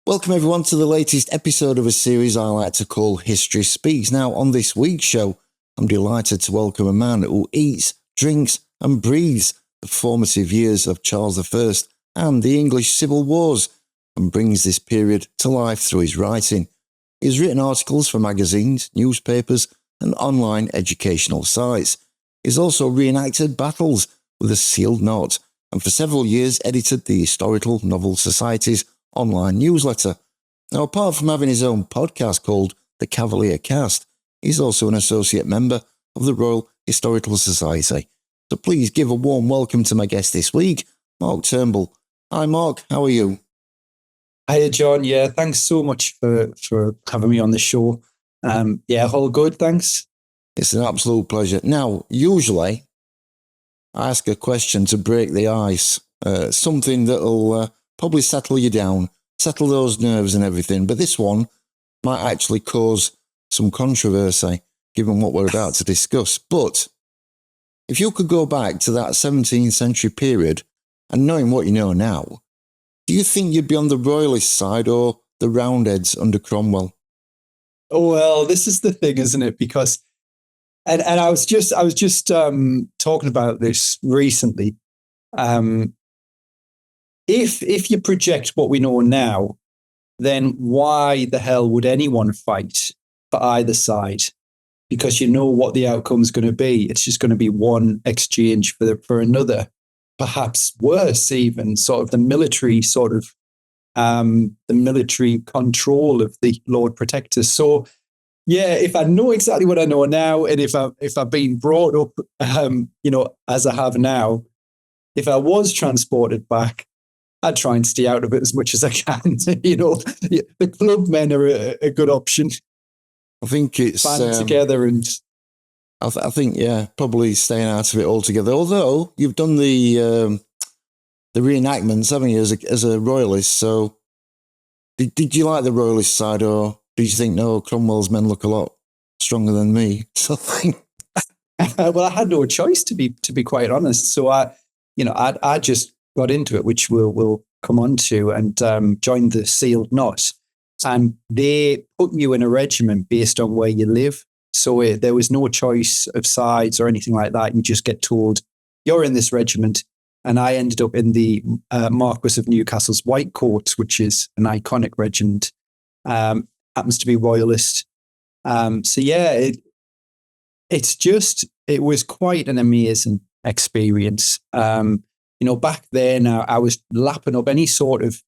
Welcome everyone to the latest episode of a series I like to call History Speaks. Now, on this week's show, I'm delighted to welcome a man who eats, drinks and breathes the formative years of Charles I and the English Civil Wars and brings this period to life through his writing. He's written articles for magazines, newspapers and online educational sites. He's also reenacted battles with a sealed knot and for several years edited the Historical Novel Society's online newsletter. Now, apart from having his own podcast called The Cavalier Cast, he's also an associate member of the Royal Historical Society. So please give a warm welcome to my guest this week, Mark Turnbull. Hi Mark, how are you? Hiya John, yeah, thanks so much for having me on the show. All good, thanks. It's an absolute pleasure. Now, usually I ask a question to break the ice, something that'll probably settle you down, settle those nerves and everything. But this one might actually cause some controversy, given what we're about to discuss. But if you could go back to that 17th century period and knowing what you know now, do you think you'd be on the Royalist side or the Roundheads under Cromwell? Oh, well, this is the thing, isn't it? Because, and I was just talking about this recently. If you project what we know now, then why the hell would anyone fight for either side? Because you know what the outcome's going to be. It's just going to be one exchange for another, perhaps worse even, sort of the military control of the Lord Protector. So, yeah, if I know exactly what I know now, and if I've been brought up, as I have now, if I was transported back, I'd try and stay out of it as much as I can. The club men are a good option. I think it's band together and. I think probably staying out of it altogether. Although you've done the reenactments, haven't you, as a royalist? So did you like the royalist side, or did you think no, Cromwell's men look a lot stronger than me? Something. Well, I had no choice to be quite honest. So I just got into it, which we'll come on to, and joined the sealed knot. And they put you in a regiment based on where you live. So there was no choice of sides or anything like that. You just get told, you're in this regiment. And I ended up in the Marquess of Newcastle's White Coat, which is an iconic regiment. Happens to be royalist. It was quite an amazing experience. Back then I was lapping up any sort of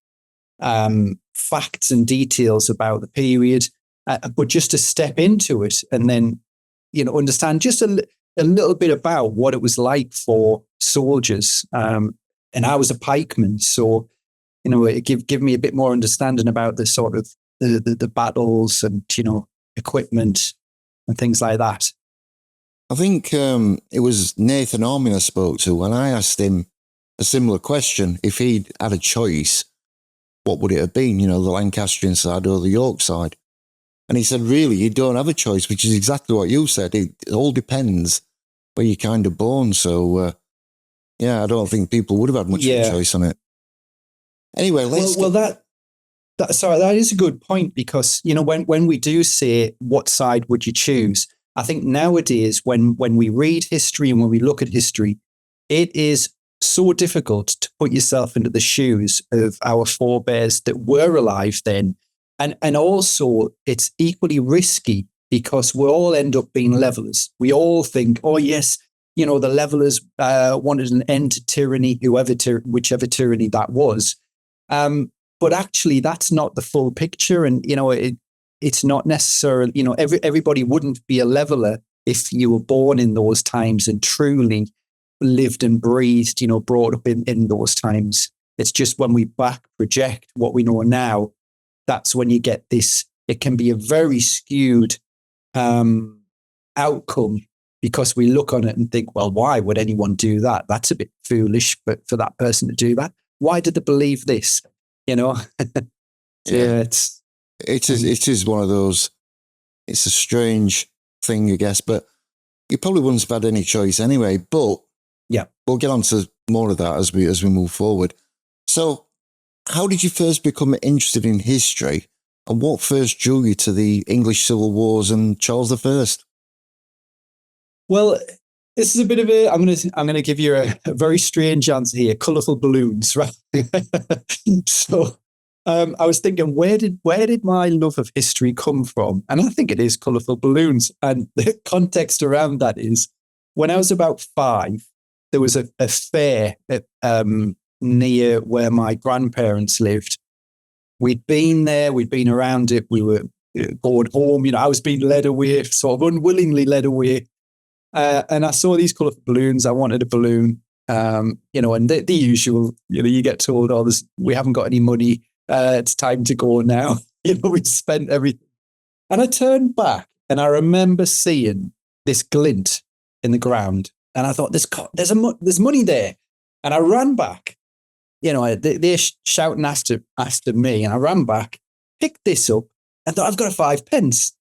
facts and details about the period, but just to step into it and then, understand just a little bit about what it was like for soldiers. And I was a pikeman, so, it give me a bit more understanding about the sort of the battles and, equipment and things like that. I think it was Nathan Armin I spoke to, and I asked him a similar question. If he'd had a choice, what would it have been? The Lancastrian side or the York side? And he said, really, you don't have a choice, which is exactly what you said. It all depends where you're kind of born. So, I don't think people would have had much of a choice on it. Anyway, that is a good point, because, when we do say what side would you choose, I think nowadays when we read history and when we look at history, it is so difficult to put yourself into the shoes of our forebears that were alive then. And also it's equally risky because we all end up being levelers. We all think, oh yes, the levelers wanted an end to tyranny, whichever tyranny that was. But actually that's not the full picture. And, it's not necessarily, everybody wouldn't be a leveler if you were born in those times and truly lived and breathed, brought up in those times. It's just when we back project what we know now, that's when you get this. It can be a very skewed outcome, because we look on it and think, well, why would anyone do that? That's a bit foolish, but for that person to do that, why did they believe this? It is one of those. It's a strange thing, I guess, but you probably wouldn't have had any choice anyway. But yeah, we'll get on to more of that as we move forward. So how did you first become interested in history, and what first drew you to the English Civil Wars and Charles I? Well, this is a bit of a. I'm gonna give you a very strange answer here. Colourful balloons, right? So, I was thinking, where did my love of history come from? And I think it is colourful balloons. And the context around that is when I was about 5, there was a fair near where my grandparents lived. We'd been there, we'd been around it, we were going home. I was being led away, sort of unwillingly led away. And I saw these colourful balloons. I wanted a balloon, and the usual, you get told, oh, we haven't got any money. It's time to go now. We've spent everything. And I turned back and I remember seeing this glint in the ground. And I thought, there's money there. And I ran back. They're shouting after me. And I ran back, picked this up, and thought, I've got a 5 pence.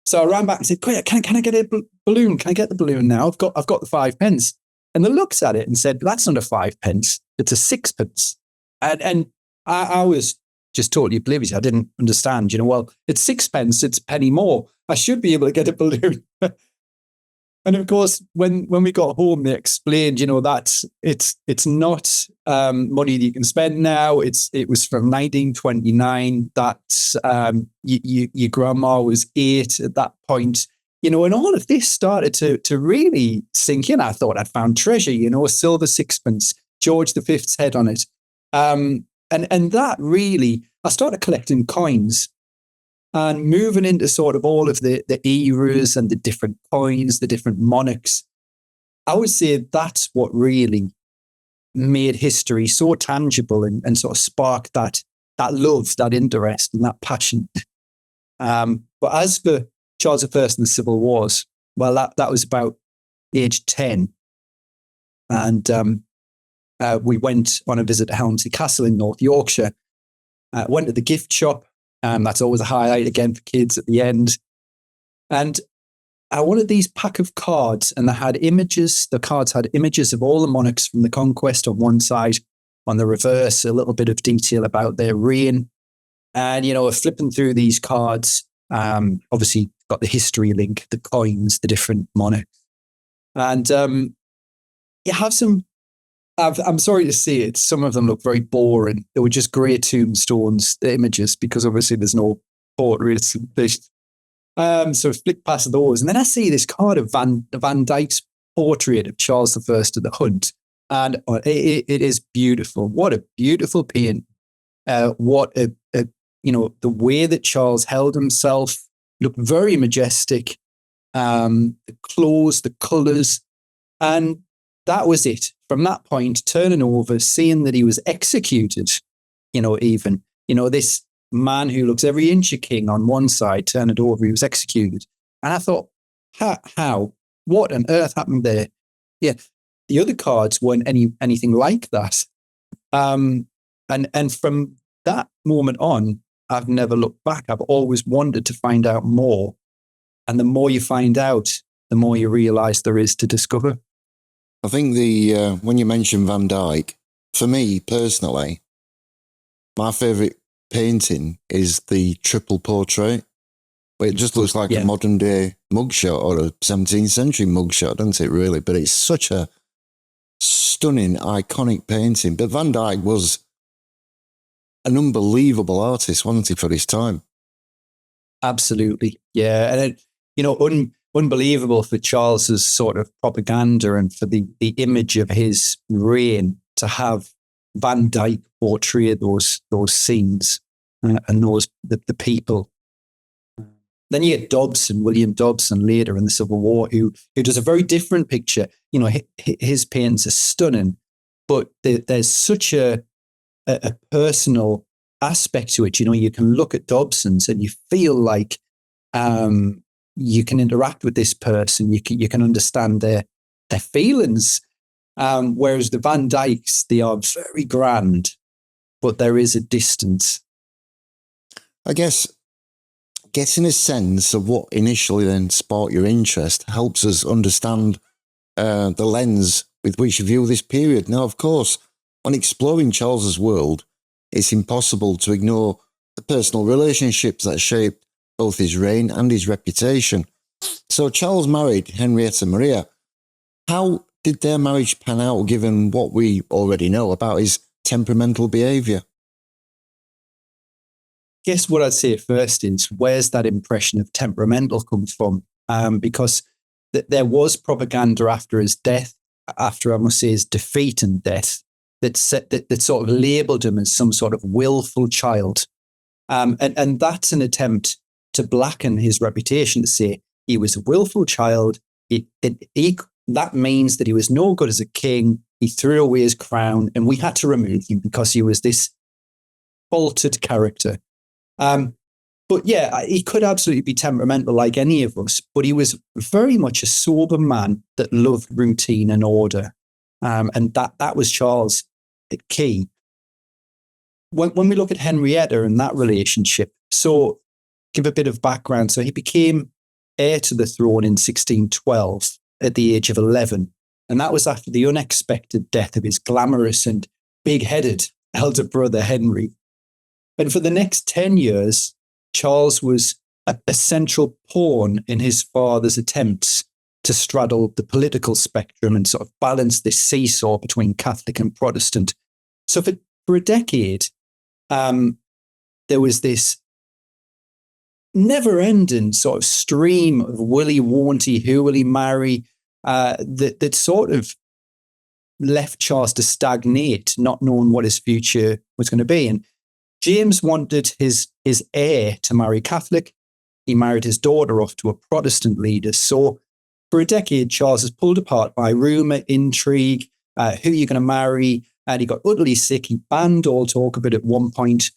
So I ran back and said, "Quick, can I get a balloon? Can I get the balloon now? I've got the 5 pence." And they looked at it and said, "That's not a 5 pence. It's a 6 pence." And I was just totally oblivious. I didn't understand. Well, it's 6 pence. It's a penny more. I should be able to get a balloon. And of course, when we got home, they explained, that it's not money that you can spend now. It was from 1929. That your grandma was 8 at that point. And all of this started to really sink in. I thought I'd found treasure. A silver 6pence, George V's head on it, and that really, I started collecting coins. And moving into sort of all of the eras and the different coins, the different monarchs, I would say that's what really made history so tangible and sort of sparked that love, that interest, and that passion. But as for Charles I and the Civil Wars, well, that was about age 10. And we went on a visit to Helmsley Castle in North Yorkshire, went to the gift shop. That's always a highlight again for kids at the end. And I wanted these pack of cards, and they had images. The cards had images of all the monarchs from the conquest on one side. On the reverse, a little bit of detail about their reign. And, flipping through these cards, obviously got the history link, the coins, the different monarchs. And you have some, I'm sorry to say it, some of them look very boring. They were just grey tombstones, the images, because obviously there's no portraits. So I flick past those. And then I see this card of Van Dyck's portrait of Charles I of the Hunt. And it is beautiful. What a beautiful paint. What the way that Charles held himself looked very majestic. The clothes, the colours. And that was it. From that point, turning over, seeing that he was executed, this man who looks every inch a king on one side, turn it over, he was executed. And I thought, how? What on earth happened there? Yeah, the other cards weren't anything like that. And from that moment on, I've never looked back. I've always wanted to find out more. And the more you find out, the more you realise there is to discover. I think when you mention Van Dyck, for me personally, my favourite painting is the triple portrait. It just looks like a modern day mugshot or a 17th century mugshot, doesn't it, really? But it's such a stunning, iconic painting. But Van Dyck was an unbelievable artist, wasn't he, for his time? Absolutely. Yeah. And, unbelievable for Charles's sort of propaganda and for the image of his reign to have Van Dyck portray those scenes and the people. Then you get William Dobson later in the Civil War, who does a very different picture. His paintings are stunning, but there's such a personal aspect to it. You can look at Dobson's and you feel like you can interact with this person. You can understand their feelings. Whereas the Van Dycks, they are very grand, but there is a distance. I guess getting a sense of what initially then sparked your interest helps us understand the lens with which you view this period. Now, of course, on exploring Charles's world, it's impossible to ignore the personal relationships that shaped both his reign and his reputation. So Charles married Henrietta Maria. How did their marriage pan out given what we already know about his temperamental behaviour? Guess what I'd say first is, where's that impression of temperamental come from? Because there was propaganda after his death, after, I must say, his defeat and death, that sort of labelled him as some sort of willful child. And that's an attempt to blacken his reputation, to say he was a willful child. That means that he was no good as a king. He threw away his crown, and we had to remove him because he was this faltered character. But yeah, he could absolutely be temperamental like any of us, but he was very much a sober man that loved routine and order. And that was Charles' key. When we look at Henrietta and that relationship, so give a bit of background. So he became heir to the throne in 1612 at the age of 11. And that was after the unexpected death of his glamorous and big-headed elder brother, Henry. And for the next 10 years, Charles was a central pawn in his father's attempts to straddle the political spectrum and sort of balance this seesaw between Catholic and Protestant. So for a decade, there was this never-ending sort of stream of will he, won't he, who will he marry, that sort of left Charles to stagnate, not knowing what his future was going to be. And James wanted his heir to marry Catholic. He married his daughter off to a Protestant leader. So for a decade, Charles is pulled apart by rumour, intrigue, who you're going to marry. And he got utterly sick. He banned all talk of it at one point.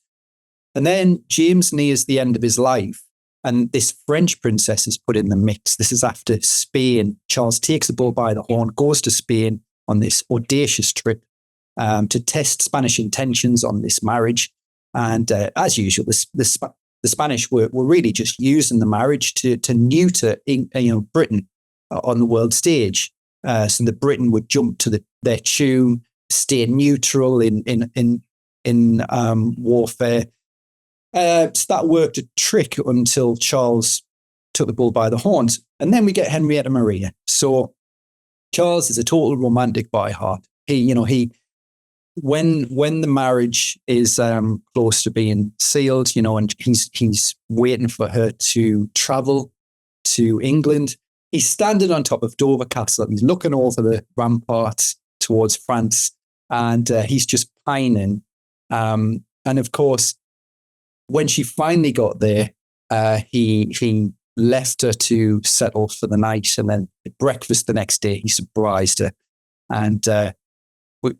And then James nears the end of his life, and this French princess is put in the mix. This is after Spain. Charles takes the bull by the horn, goes to Spain on this audacious trip to test Spanish intentions on this marriage. And as usual, the Spanish were really just using the marriage to neuter Britain on the world stage. So that Britain would jump to their tune, stay neutral in warfare. So that worked a trick until Charles took the bull by the horns. And then we get Henrietta Maria. So Charles is a total romantic by heart. When the marriage is close to being sealed, and he's waiting for her to travel to England, he's standing on top of Dover Castle. He's looking over the ramparts towards France, and he's just pining. And of course, when she finally got there, he left her to settle for the night, and then at breakfast the next day, he surprised her. And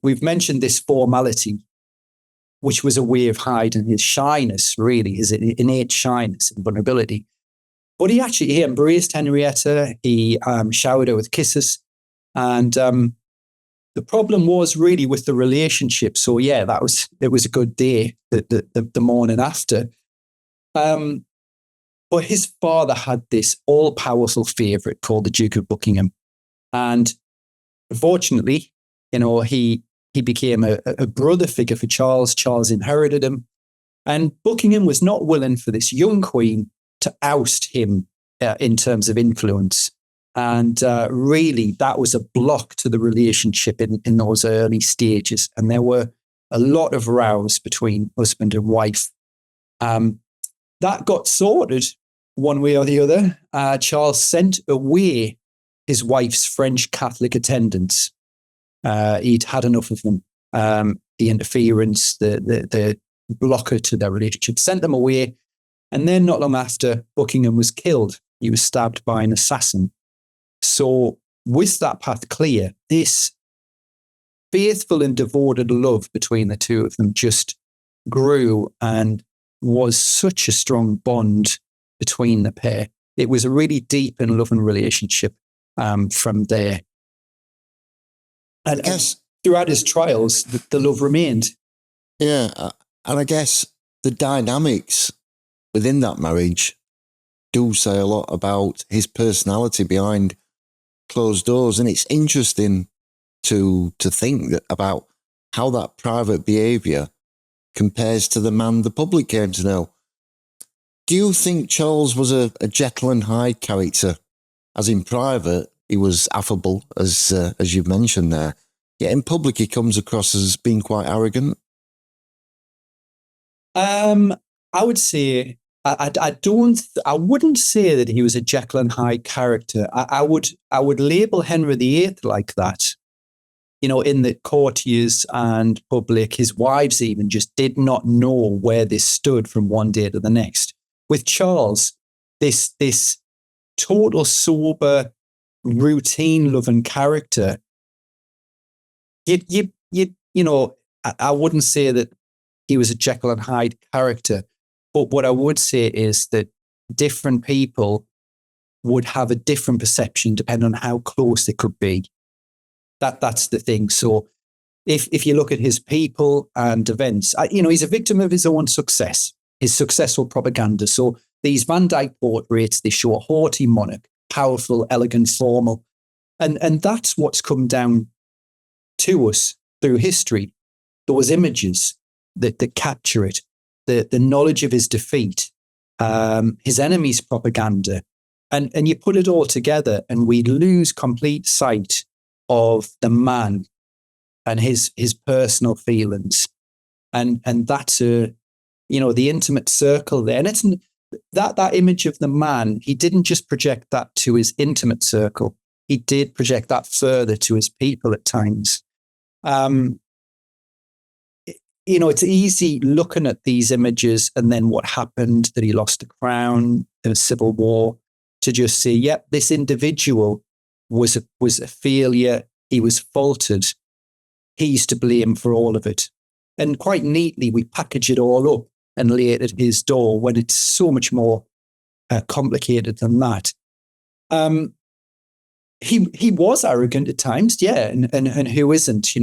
we've mentioned this formality, which was a way of hiding his shyness, really, his innate shyness and vulnerability. But he embraced Henrietta. He showered her with kisses. And the problem was really with the relationship. So yeah, it was a good day, the morning after. But his father had this all-powerful favourite called the Duke of Buckingham. And unfortunately, he became a brother figure for Charles. Charles inherited him. And Buckingham was not willing for this young queen to oust him in terms of influence. And really, that was a block to the relationship in those early stages. And there were a lot of rows between husband and wife. That got sorted one way or the other. Charles sent away his wife's French Catholic attendants. He'd had enough of them. The interference, the blocker to their relationship, sent them away. And then not long after, Buckingham was killed. He was stabbed by an assassin. So with that path clear, this faithful and devoted love between the two of them just grew and was such a strong bond between the pair. It was a really deep and loving relationship from there. And throughout his trials, the love remained. Yeah, and I guess the dynamics within that marriage do say a lot about his personality behind closed doors. And it's interesting to think about how that private behaviour compares to the man the public came to know. Do you think Charles was a Jekyll and Hyde character? As in private, he was affable, as you've mentioned there. Yet in public, he comes across as being quite arrogant. I would say I wouldn't say that he was a Jekyll and Hyde character. I would label Henry VIII like that. In the courtiers and public, his wives even just did not know where this stood from one day to the next. With Charles, this total sober, routine-loving character. I wouldn't say that he was a Jekyll and Hyde character, but what I would say is that different people would have a different perception depending on how close they could be. That's the thing. So if you look at his people and events, he's a victim of his own success, his successful propaganda. So these Van Dyck portraits, they show a haughty monarch, powerful, elegant, formal. And that's what's come down to us through history. Those images that capture it, the knowledge of his defeat, his enemy's propaganda. And you put it all together and we lose complete sight of the man and his personal feelings. And that's the intimate circle there. And it's that image of the man, he didn't just project that to his intimate circle. He did project that further to his people at times. It's easy looking at these images and then what happened, that he lost the crown, the civil war, to just say, yep, this individual was a failure. He was faulted. He's to blame for all of it. And quite neatly, we package it all up and lay it at his door when it's so much more complicated than that. He was arrogant at times, yeah, and who isn't?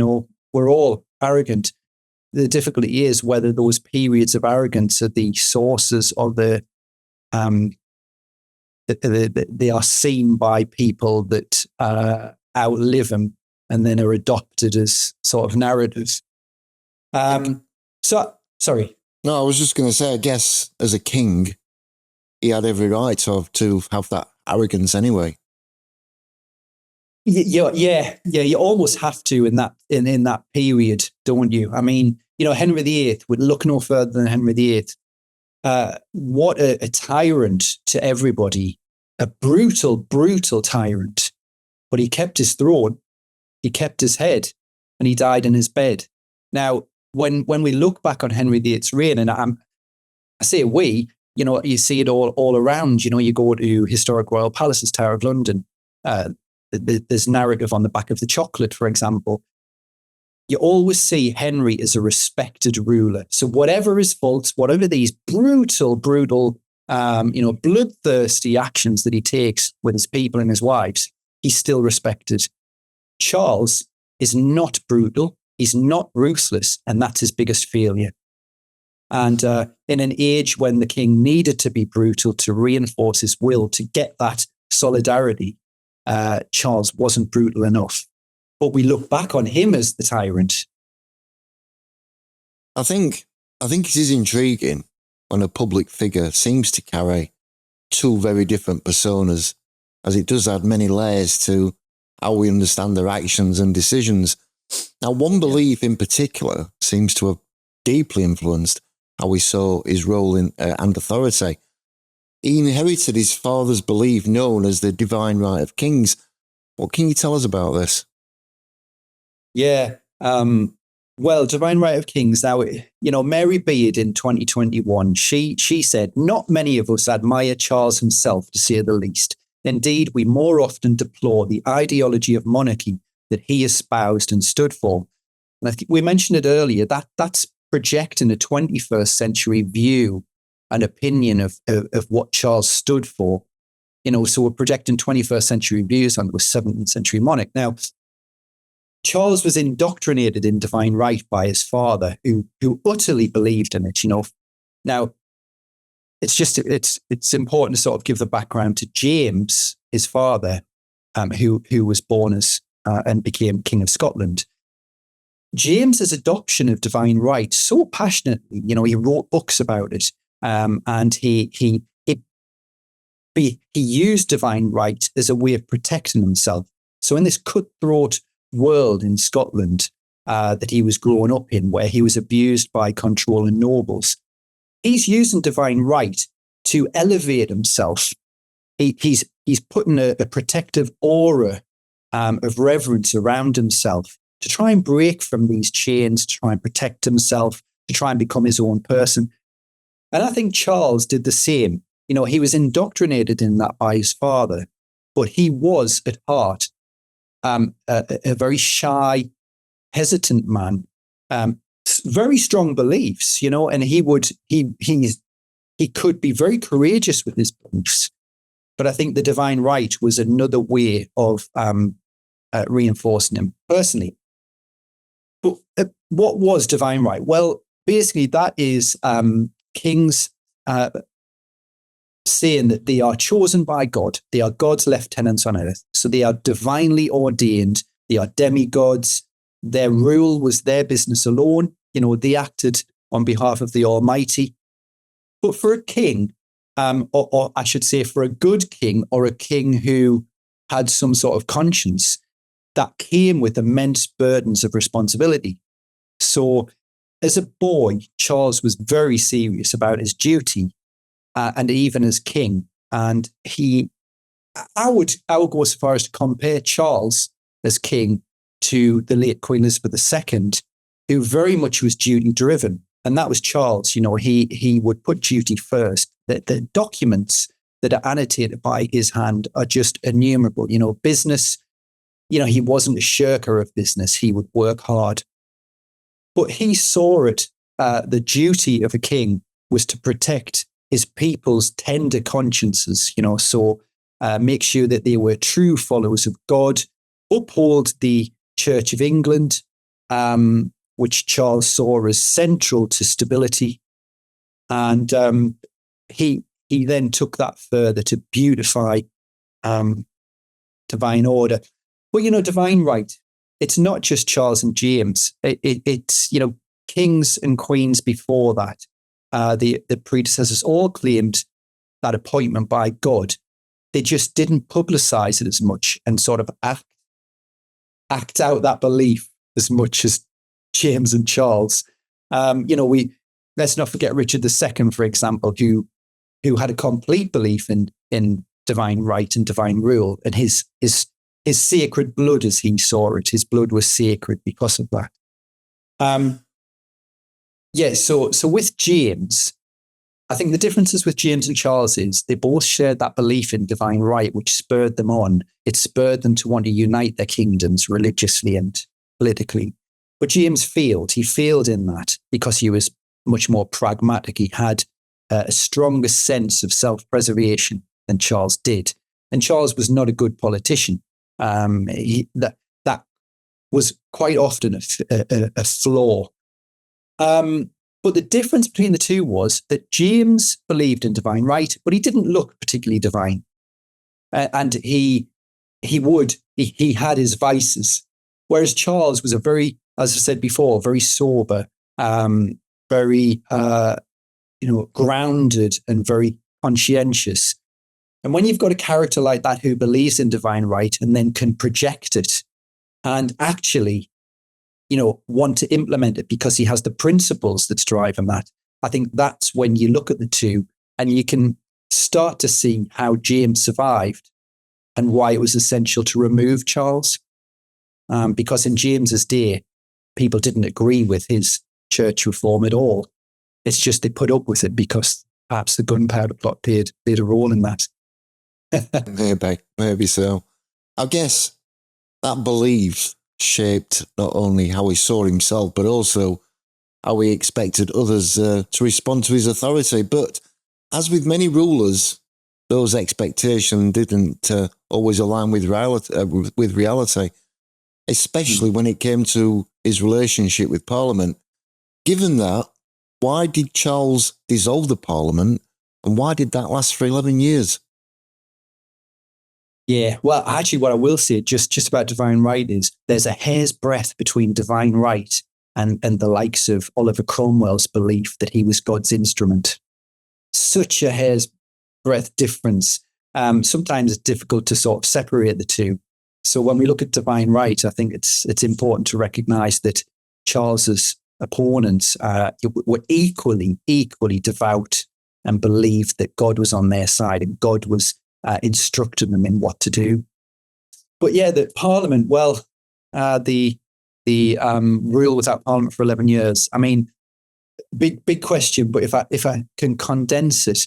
We're all arrogant. The difficulty is whether those periods of arrogance are the sources of they are seen by people that outlive him and then are adopted as sort of narratives. Sorry. No, I was just going to say, I guess as a king, he had every right to have that arrogance anyway. Yeah. You almost have to in that period, don't you? I mean, Henry VIII would look no further than Henry VIII. What a tyrant to everybody, a brutal tyrant. But he kept his throne, he kept his head, and he died in his bed. Now, when we look back on Henry VIII's reign, and I say we, you see it all around. You go to historic royal palaces, Tower of London. There's narrative on the back of the chocolate, for example. You always see Henry as a respected ruler. So whatever his faults, whatever these brutal, bloodthirsty actions that he takes with his people and his wives, he's still respected. Charles is not brutal. He's not ruthless. And that's his biggest failure. And in an age when the king needed to be brutal to reinforce his will, to get that solidarity, Charles wasn't brutal enough. But we look back on him as the tyrant. I think it is intriguing when a public figure seems to carry two very different personas, as it does add many layers to how we understand their actions and decisions. Now, one belief in particular seems to have deeply influenced how we saw his role in and authority. He inherited his father's belief known as the divine right of kings. What can you tell us about this? Yeah. Well, divine right of kings. Now, Mary Beard in 2021, she said, not many of us admire Charles himself, to say the least. Indeed, we more often deplore the ideology of monarchy that he espoused and stood for. And I think we mentioned it earlier, that's projecting a 21st century view and opinion of what Charles stood for. So we're projecting 21st century views onto a 17th century monarch. Now, Charles was indoctrinated in divine right by his father, who utterly believed in it. Now, it's important to sort of give the background to James, his father, who was born as and became King of Scotland. James's adoption of divine right so passionately, he wrote books about it, and he used divine right as a way of protecting himself. So in this cutthroat world in Scotland that he was growing up in, where he was abused by controlling nobles, he's using divine right to elevate himself. He's putting a protective aura of reverence around himself to try and break from these chains, to try and protect himself, to try and become his own person. And I think Charles did the same. He was indoctrinated in that by his father, but he was at heart a very shy, hesitant man, very strong beliefs, and he could be very courageous with his beliefs. But I think the divine right was another way of reinforcing him personally. But what was divine right? Well, basically, that is kings saying that they are chosen by God. They are God's lieutenants on earth. So they are divinely ordained. They are demigods. Their rule was their business alone. They acted on behalf of the Almighty. But for a king, or I should say for a good king, or a king who had some sort of conscience, that came with immense burdens of responsibility. So as a boy, Charles was very serious about his duty, and even as king. And I would go so far as to compare Charles as king to the late Queen Elizabeth II, who very much was duty driven. And that was Charles. He would put duty first. The documents that are annotated by his hand are just innumerable. Business, he wasn't a shirker of business. He would work hard. But he saw it, the duty of a king was to protect his people's tender consciences, so make sure that they were true followers of God, uphold the Church of England, which Charles saw as central to stability. And he then took that further to beautify divine order. But, divine right, it's not just Charles and James. It's, kings and queens before that. The predecessors all claimed that appointment by God. They just didn't publicize it as much and sort of act out that belief as much as James and Charles. Let's not forget Richard II, for example, who had a complete belief in divine right and divine rule, and his sacred blood, as he saw it, his blood was sacred because of that. So with James, I think the differences with James and Charles is they both shared that belief in divine right, which spurred them on. It spurred them to want to unite their kingdoms religiously and politically. But James failed. He failed in that because he was much more pragmatic. He had a stronger sense of self-preservation than Charles did. And Charles was not a good politician. That was quite often a flaw. But the difference between the two was that James believed in divine right, but he didn't look particularly divine. And he had his vices. Whereas Charles was a very, as I said before, very sober, very, grounded and very conscientious. And when you've got a character like that who believes in divine right and then can project it and actually, want to implement it because he has the principles that's driving that, I think that's when you look at the two and you can start to see how James survived and why it was essential to remove Charles. Because in James's day, people didn't agree with his church reform at all. It's just they put up with it because perhaps the gunpowder plot played a role in that. Maybe so. I guess that belief shaped not only how he saw himself, but also how he expected others to respond to his authority. But as with many rulers, those expectations didn't always align with reality, especially when it came to his relationship with Parliament. Given that, why did Charles dissolve the Parliament, and why did that last for 11 years? Yeah, well, actually, what I will say just about divine right is there's a hair's breadth between divine right and the likes of Oliver Cromwell's belief that he was God's instrument. Such a hair's breadth difference. Sometimes it's difficult to sort of separate the two. So when we look at divine right, I think it's important to recognise that Charles's opponents were equally devout and believed that God was on their side and God was instructing them in what to do. But yeah, the Parliament, well, the rule without Parliament for 11 years. I mean, big question, but if I can condense it.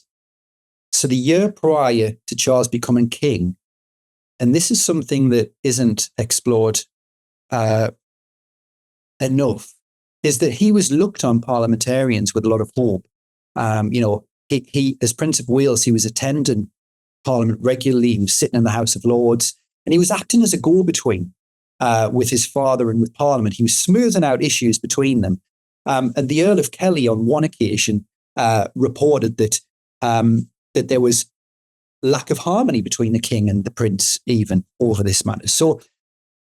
So the year prior to Charles becoming king, and this is something that isn't explored enough, is that he was looked on parliamentarians with a lot of hope. He as Prince of Wales, he was attending Parliament regularly. He was sitting in the House of Lords, and he was acting as a go-between with his father and with Parliament. He was smoothing out issues between them. And the Earl of Kelly, on one occasion, reported that that there was lack of harmony between the king and the prince, even over this matter. So,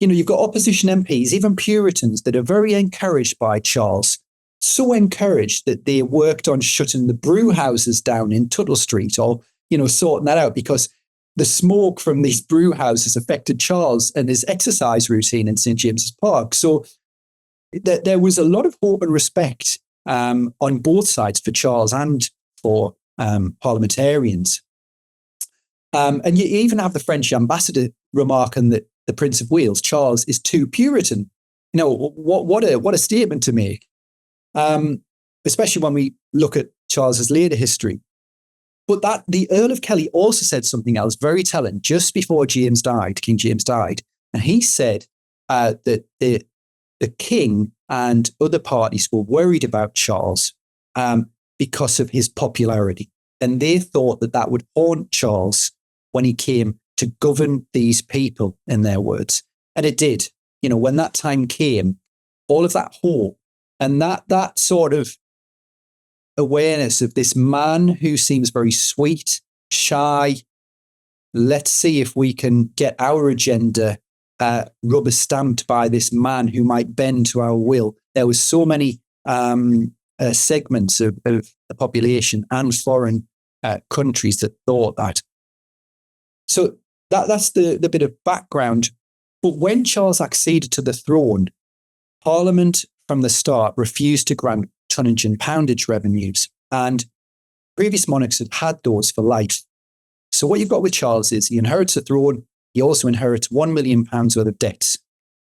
you've got opposition MPs, even Puritans, that are very encouraged by Charles. So encouraged that they worked on shutting the brew houses down in Tuttle Street, or sorting that out, because the smoke from these brew houses affected Charles and his exercise routine in St. James's Park. So there was a lot of hope and respect on both sides for Charles and for parliamentarians. And you even have the French ambassador remarking that the Prince of Wales, Charles, is too Puritan. What a statement to make, especially when we look at Charles's later history. But that the Earl of Kelly also said something else very telling just before King James died. And he said that the king and other parties were worried about Charles because of his popularity. And they thought that would haunt Charles when he came to govern these people, in their words. And it did. When that time came, all of that hope and that sort of awareness of this man who seems very sweet, shy, let's see if we can get our agenda rubber stamped by this man who might bend to our will. There was so many segments of the population and foreign countries that thought that. So that's the bit of background. But when Charles acceded to the throne, Parliament from the start refused to grant tonnage and poundage revenues, and previous monarchs had those for life. So what you've got with Charles is he inherits the throne. He also inherits £1 million worth of debts.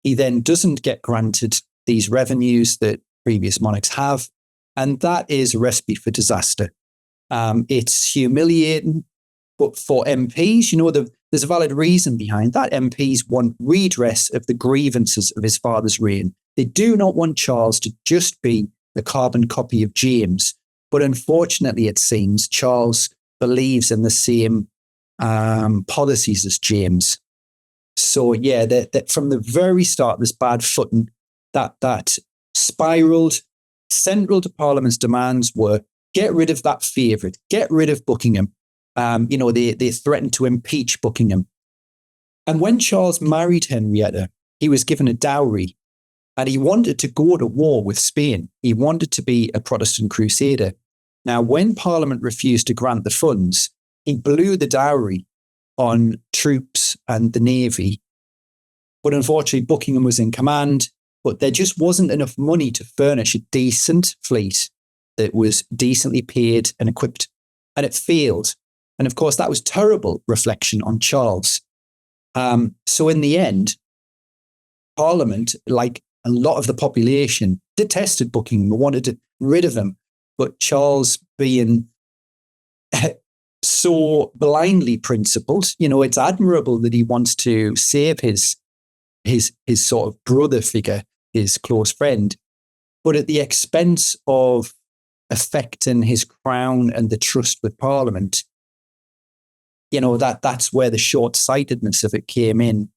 He then doesn't get granted these revenues that previous monarchs have, and that is a recipe for disaster. It's humiliating, but for MPs, there's a valid reason behind that. MPs want redress of the grievances of his father's reign. They do not want Charles to just be the carbon copy of James. But unfortunately, it seems Charles believes in the same policies as James. So yeah, that from the very start, this bad footing that spiraled. Central to Parliament's demands were get rid of that favourite, get rid of Buckingham. They threatened to impeach Buckingham. And when Charles married Henrietta, he was given a dowry, and he wanted to go to war with Spain. He wanted to be a Protestant crusader. Now, when Parliament refused to grant the funds, he blew the dowry on troops and the navy. But unfortunately, Buckingham was in command, but there just wasn't enough money to furnish a decent fleet that was decently paid and equipped. And it failed. And of course, that was terrible reflection on Charles. So in the end, Parliament, like a lot of the population, detested Buckingham, wanted rid of him. But Charles, being so blindly principled, it's admirable that he wants to save his sort of brother figure, his close friend, but at the expense of affecting his crown and the trust with Parliament. That's where the short-sightedness of it came in.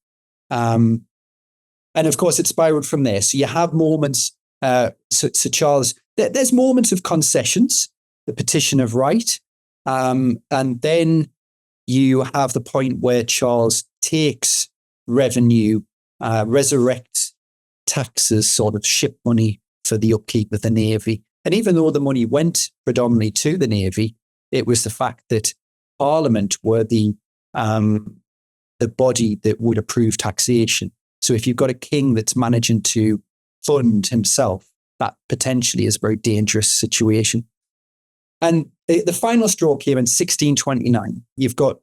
And of course, it spiraled from there. So you have moments, so Charles, there's moments of concessions, the petition of right. And then you have the point where Charles takes revenue, resurrects taxes, sort of ship money for the upkeep of the Navy. And even though the money went predominantly to the Navy, it was the fact that Parliament were the body that would approve taxation. So if you've got a king that's managing to fund himself, that potentially is a very dangerous situation. And the final straw came in 1629. You've got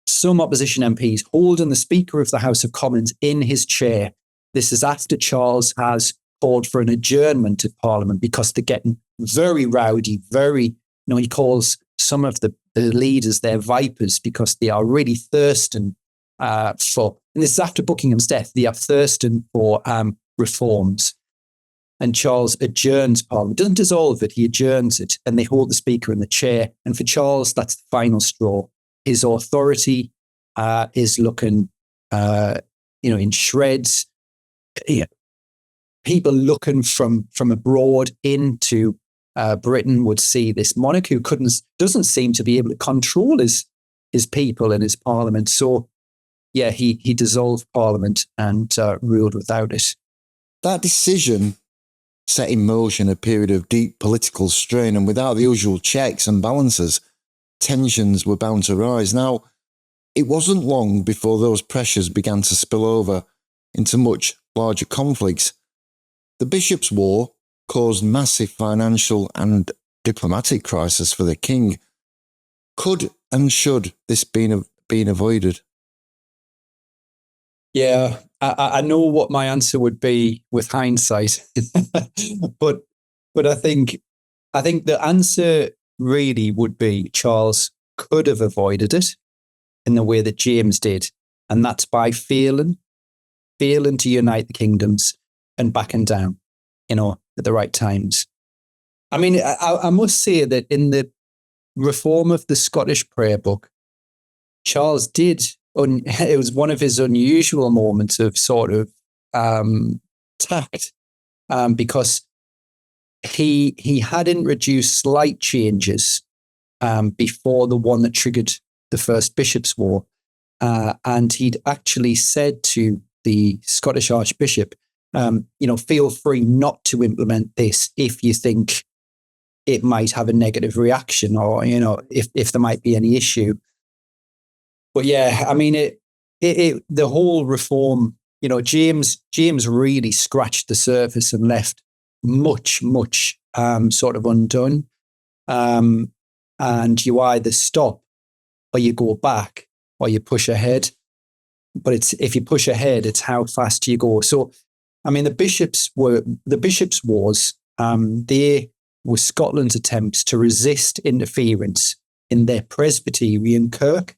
some opposition MPs holding the Speaker of the House of Commons in his chair. This is after Charles has called for an adjournment of Parliament because they're getting very rowdy, he calls some of the leaders their vipers because they are really thirsting for, and this is after Buckingham's death, they are thirsting for reforms. And Charles adjourns Parliament, doesn't dissolve it, he adjourns it, and they hold the Speaker in the chair. And for Charles, that's the final straw. His authority is looking, in shreds. People looking from abroad into Britain would see this monarch who doesn't seem to be able to control his people and his Parliament. So, yeah, he dissolved Parliament and ruled without it. That decision set in motion a period of deep political strain, and without the usual checks and balances, tensions were bound to rise. Now, it wasn't long before those pressures began to spill over into much larger conflicts. The Bishops' War caused massive financial and diplomatic crisis for the king. Could and should this been avoided? Yeah, I know what my answer would be with hindsight, but I think the answer really would be Charles could have avoided it in the way that James did, and that's by failing to unite the kingdoms and backing down, at the right times. I mean, I must say that in the reform of the Scottish prayer book, Charles did. It was one of his unusual moments of sort of tact, because he had introduced slight changes before the one that triggered the First Bishops' War, and he'd actually said to the Scottish Archbishop, feel free not to implement this if you think it might have a negative reaction, or if there might be any issue. But yeah, I mean, the whole reform, James really scratched the surface and left much sort of undone. And you either stop or you go back or you push ahead. But if you push ahead, it's how fast you go. So, I mean, the Bishops' Wars, they were Scotland's attempts to resist interference in their Presbyterian kirk.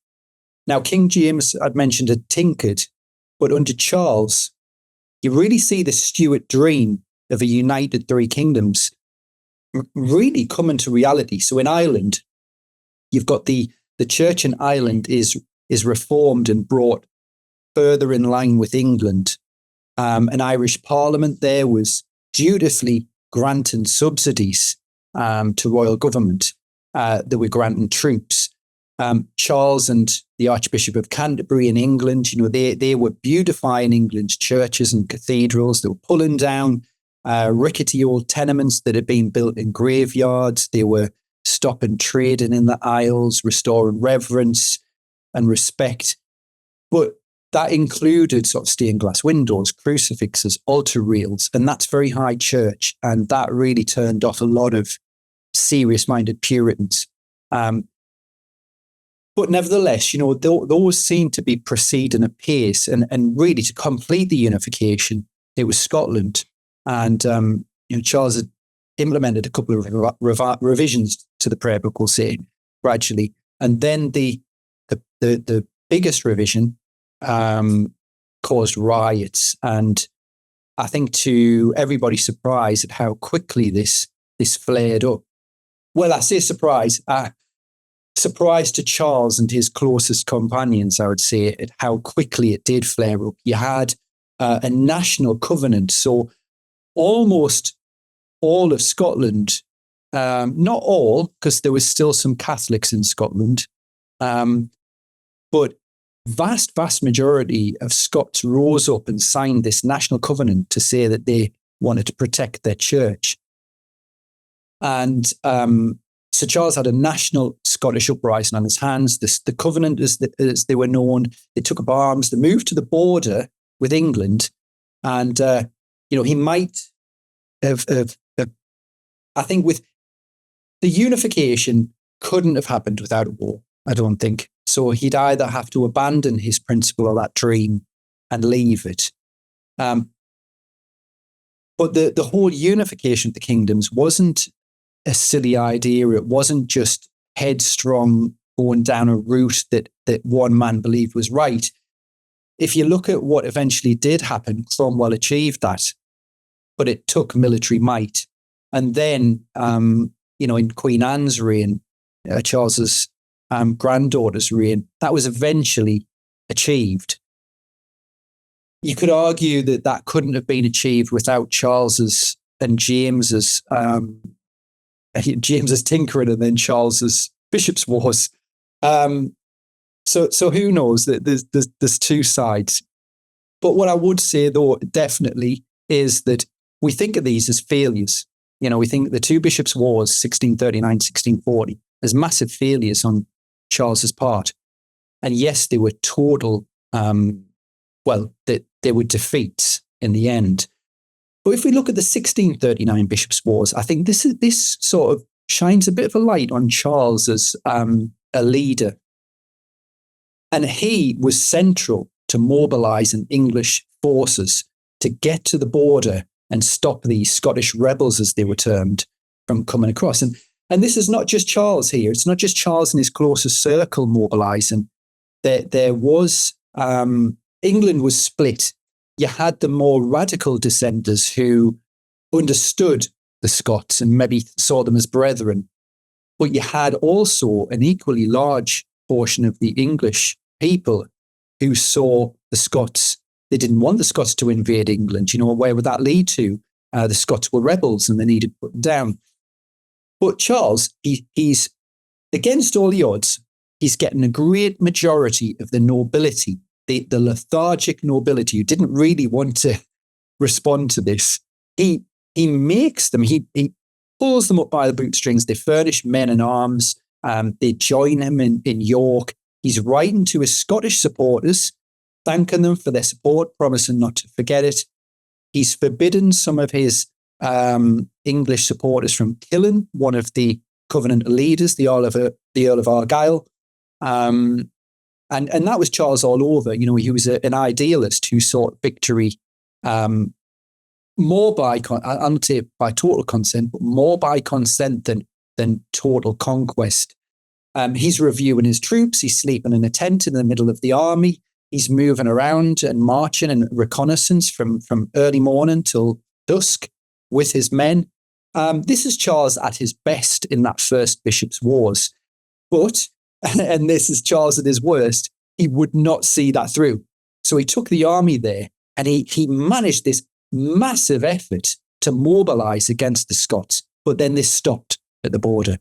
Now, King James, I'd mentioned, had tinkered, but under Charles, you really see the Stuart dream of a united three kingdoms really come into reality. So in Ireland, you've got the church in Ireland is reformed and brought further in line with England. An Irish Parliament there was dutifully granting subsidies to royal government. They were granting troops. Charles and the Archbishop of Canterbury in England, they were beautifying England's churches and cathedrals. They were pulling down rickety old tenements that had been built in graveyards. They were stopping trading in the aisles, restoring reverence and respect. But that included sort of stained glass windows, crucifixes, altar rails, and that's very high church. And that really turned off a lot of serious-minded Puritans. But nevertheless, those seem to be proceeding apace, and really to complete the unification, it was Scotland. And, Charles had implemented a couple of revisions to the prayer book, we'll say, gradually. And then the biggest revision caused riots. And I think to everybody's surprise at how quickly this flared up. Well, I say surprise. Surprise to Charles and his closest companions, I would say, at how quickly it did flare up. You had a national covenant. So almost all of Scotland, not all, because there was still some Catholics in Scotland, but vast majority of Scots rose up and signed this national covenant to say that they wanted to protect their church. And Sir Charles had a national Scottish uprising on his hands. The covenant, as they were known, they took up arms, they moved to the border with England. And, he might have, I think with the unification couldn't have happened without a war, I don't think. So he'd either have to abandon his principle or that dream and leave it. But the whole unification of the kingdoms wasn't a silly idea. It wasn't just headstrong going down a route that one man believed was right. If you look at what eventually did happen, Cromwell achieved that, but it took military might. And then, in Queen Anne's reign, Charles's granddaughter's reign, that was eventually achieved. You could argue that couldn't have been achieved without Charles's and James's tinkering and then Charles's bishops' wars. So who knows? There's two sides. But what I would say, though, definitely is that we think of these as failures. We think the two bishops' wars, 1639, 1640, as massive failures on Charles's part. And yes, they were total, they were defeats in the end. But if we look at the 1639 bishops' wars, I think this sort of shines a bit of a light on Charles as a leader. And he was central to mobilizing English forces to get to the border and stop the Scottish rebels, as they were termed, from coming across. And this is not just Charles here. It's not just Charles and his closest circle mobilizing. There was, England was split. You had the more radical dissenters who understood the Scots and maybe saw them as brethren. But you had also an equally large portion of the English people who saw the Scots. They didn't want the Scots to invade England. Where would that lead to? The Scots were rebels and they needed put down. But Charles, he's against all the odds, he's getting a great majority of the nobility, the lethargic nobility who didn't really want to respond to this. He makes them, he pulls them up by the bootstrings. They furnish men and arms. They join him in York. He's writing to his Scottish supporters, thanking them for their support, promising not to forget it. He's forbidden some of his English supporters from killing one of the Covenant leaders, the Earl of Argyll. And that was Charles all over. He was an idealist who sought victory more by, I'll say by total consent, but more by consent than total conquest. He's reviewing his troops. He's sleeping in a tent in the middle of the army. He's moving around and marching and reconnaissance from early morning till dusk with his men. This is Charles at his best in that first Bishops' Wars. But, and this is Charles at his worst, he would not see that through. So he took the army there and he managed this massive effort to mobilize against the Scots. But then this stopped at the border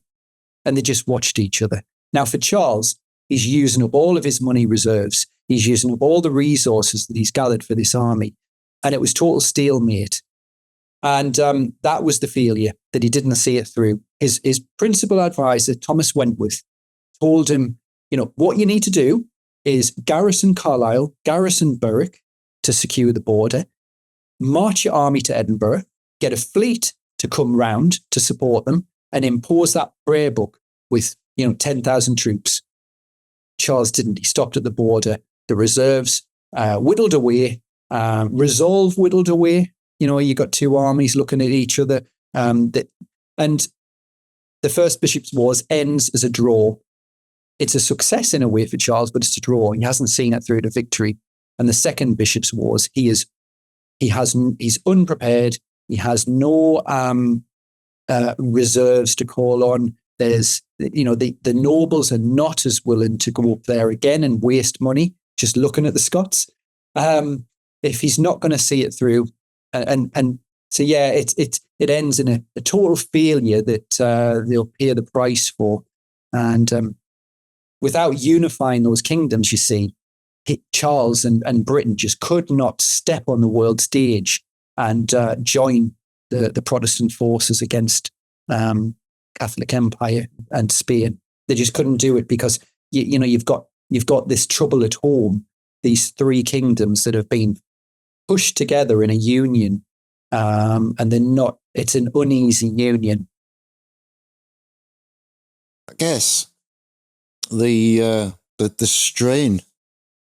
and they just watched each other. Now for Charles, he's using up all of his money reserves. He's using up all the resources that he's gathered for this army. And it was total stalemate. And that was the failure, that he didn't see it through. His principal advisor, Thomas Wentworth, told him, what you need to do is garrison Carlisle, garrison Berwick to secure the border, march your army to Edinburgh, get a fleet to come round to support them, and impose that prayer book with 10,000 troops. Charles didn't. He stopped at the border. The reserves whittled away, resolve whittled away. You got two armies looking at each other. And the first Bishops' Wars ends as a draw. It's a success in a way for Charles, but it's a draw. He hasn't seen it through to victory. And the second Bishops' Wars, he's unprepared. He has no reserves to call on. There's, the nobles are not as willing to go up there again and waste money just looking at the Scots. If he's not going to see it through, and so yeah, it ends in a total failure that they'll pay the price for. And without unifying those kingdoms, you see, Charles and Britain just could not step on the world stage and join the Protestant forces against Catholic Empire and Spain. They just couldn't do it because you've got this trouble at home. These three kingdoms that have been pushed together in a union, and they're not. It's an uneasy union. I guess the strain,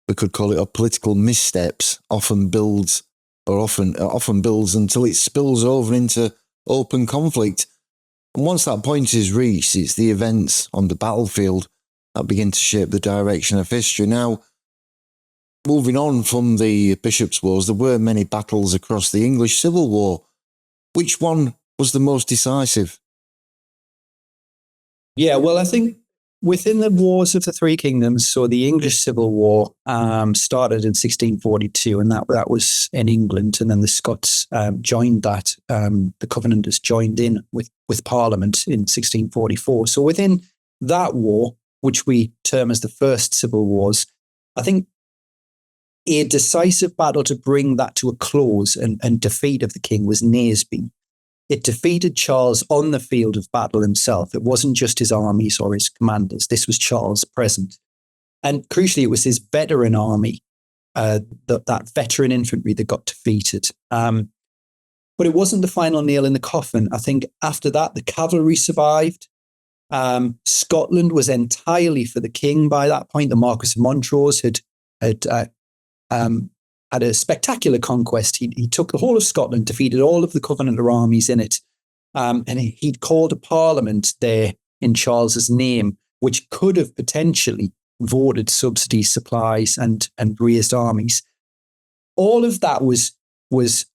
we could call it, of political missteps often builds until it spills over into open conflict. And once that point is reached, it's the events on the battlefield that begin to shape the direction of history. Now, moving on from the Bishops' Wars, there were many battles across the English Civil War. Which one was the most decisive? Yeah, well, I think within the Wars of the Three Kingdoms, so the English Civil War started in 1642, and that was in England, and then the Scots joined that. The Covenanters joined in with Parliament in 1644. So within that war, which we term as the First Civil Wars, I think a decisive battle to bring that to a close and defeat of the king was Naseby. It defeated Charles on the field of battle himself. It wasn't just his armies or his commanders. This was Charles present. And crucially, it was his veteran army, that veteran infantry that got defeated. But it wasn't the final nail in the coffin. I think after that, the cavalry survived. Scotland was entirely for the king by that point. The Marquis of Montrose had a spectacular conquest. He took the whole of Scotland, defeated all of the Covenanter armies in it, and he'd called a parliament there in Charles's name, which could have potentially voted subsidies, supplies, and raised armies. All of that was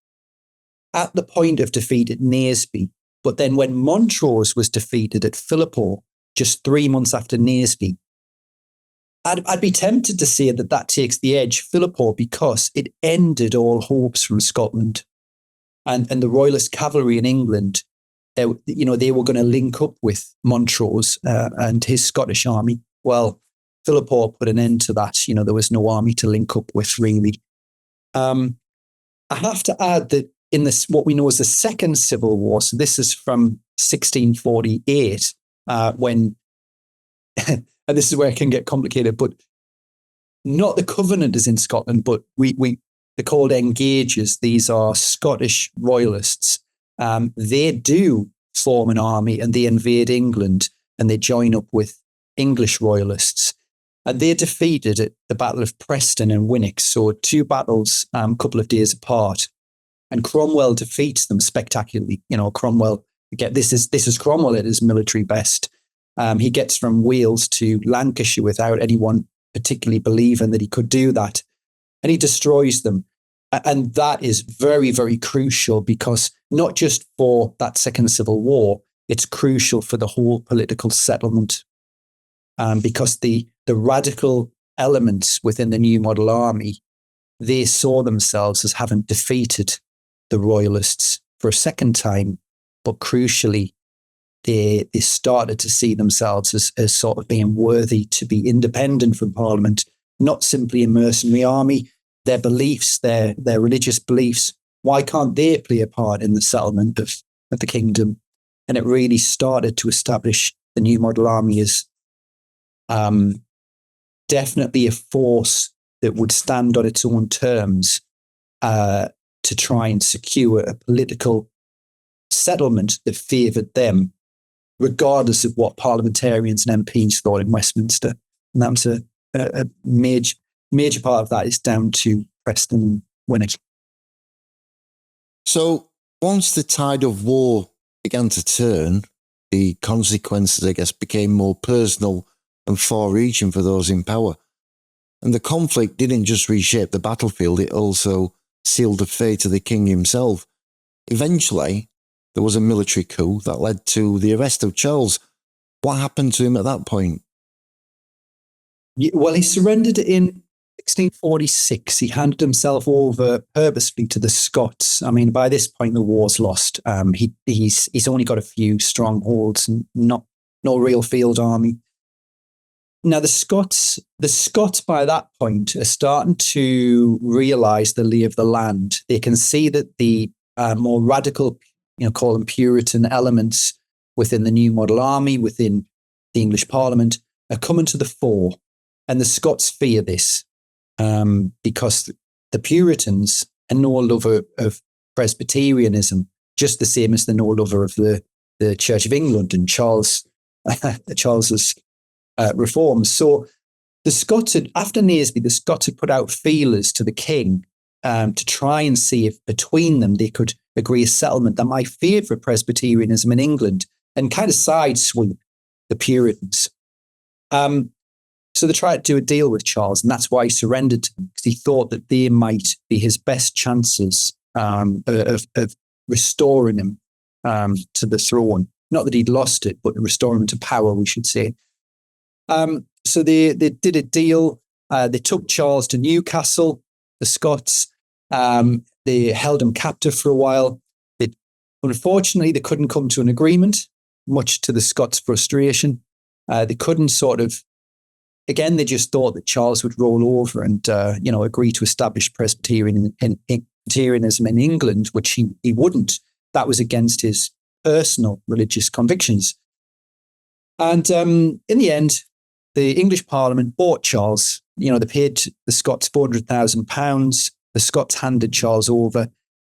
at the point of defeat at Naseby. But then when Montrose was defeated at Philiphaugh, just 3 months after Naseby, I'd be tempted to say that takes the edge, Philiphaugh, because it ended all hopes from Scotland. And the Royalist cavalry in England, they were going to link up with Montrose and his Scottish army. Well, Philiphaugh put an end to that. There was no army to link up with, really. I have to add that in this, what we know as the Second Civil War, so this is from 1648, when... and this is where it can get complicated, but not the Covenanters in Scotland, but they're called Engagers. These are Scottish royalists. They do form an army and they invade England and they join up with English royalists. And they're defeated at the Battle of Preston and Winwick. So 2 battles, a couple of days apart. And Cromwell defeats them spectacularly. Cromwell, again, this is Cromwell at his military best. He gets from Wales to Lancashire without anyone particularly believing that he could do that. And he destroys them. And that is very, very crucial because not just for that Second Civil War, it's crucial for the whole political settlement. Because the radical elements within the New Model Army, they saw themselves as having defeated the Royalists for a second time, but crucially, they started to see themselves as sort of being worthy to be independent from Parliament, not simply a mercenary army. Their beliefs, their religious beliefs, why can't they play a part in the settlement of the kingdom? And it really started to establish the New Model Army as definitely a force that would stand on its own terms to try and secure a political settlement that favoured them, regardless of what parliamentarians and MPs thought in Westminster. And that was a major part of that is down to Preston and Winwick. So once the tide of war began to turn, the consequences, I guess, became more personal and far-reaching for those in power. And the conflict didn't just reshape the battlefield, it also sealed the fate of the king himself. Eventually, there was a military coup that led to the arrest of Charles. What happened to him at that point? Well, he surrendered in 1646. He handed himself over purposely to the Scots. I mean, by this point, the war's lost. He's only got a few strongholds and not no real field army. Now the Scots by that point are starting to realise the lay of the land. They can see that the more radical, call them Puritan elements within the New Model Army, within the English Parliament, are coming to the fore. And the Scots fear this because the Puritans are no lover of Presbyterianism, just the same as they're no lover of the Church of England and Charles's reforms. So the Scots had, after Naseby, the Scots had put out feelers to the king to try and see if between them they could agree a settlement that might favour Presbyterianism in England and kind of sidesweep the Puritans. So they tried to do a deal with Charles, and that's why he surrendered to them, because he thought that they might be his best chances of restoring him to the throne. Not that he'd lost it, but restoring him to power, we should say. So they did a deal. They took Charles to Newcastle, the Scots. They held him captive for a while. Unfortunately, they couldn't come to an agreement, much to the Scots' frustration. They couldn't again, they just thought that Charles would roll over and, agree to establish Presbyterianism in England, which he wouldn't. That was against his personal religious convictions. And in the end, the English Parliament bought Charles. They paid the Scots £400,000. The Scots handed Charles over.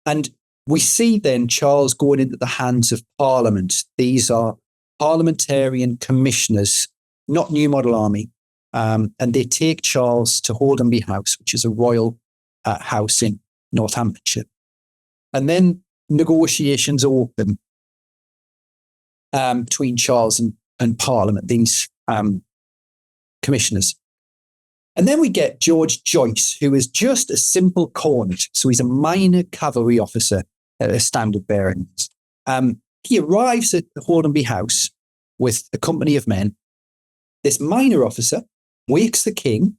And we see then Charles going into the hands of Parliament. These are parliamentarian commissioners, not New Model Army. And they take Charles to Holdenby House, which is a royal house in Northamptonshire. And then negotiations open between Charles and Parliament, these commissioners. And then we get George Joyce, who is just a simple cornet. So he's a minor cavalry officer at a standard bearer. He arrives at the Holdenby House with a company of men. This minor officer wakes the king